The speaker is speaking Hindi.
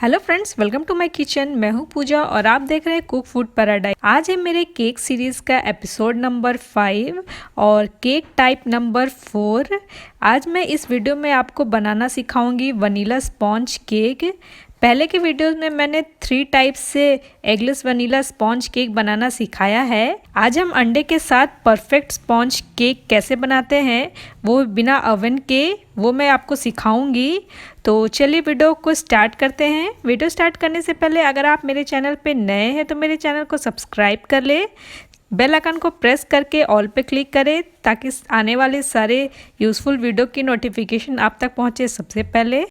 Hello friends, welcome to my kitchen. मैं हूं पूजा और आप देख रहे हैं कुक फूड पैराडाइज। आज है मेरे केक सीरीज़ का एपिसोड नंबर 5 और केक टाइप नंबर 4। आज मैं इस वीडियो में आपको बनाना सिखाऊंगी वनीला स्पॉन्ज केक। पहले के वीडियोस में मैंने 3 टाइप से एगलेस वनीला स्पॉन्ज केक बनाना सिखाया है। आज हम अंडे के साथ परफेक्ट स्पॉन्ज केक कैसे बनाते हैं, वो बिना ओवन के, वो मैं आपको सिखाऊंगी। तो चलिए वीडियो को स्टार्ट करते हैं। वीडियो स्टार्ट करने से पहले अगर आप मेरे चैनल पे नए हैं तो मेरे चैनल को सब्सक्राइब कर ले, बेल आइकन को प्रेस करके ऑल पे क्लिक करें ताकि आने वाले सारे यूज़फुल वीडियो की नोटिफिकेशन आप तक पहुंचे सबसे पहले।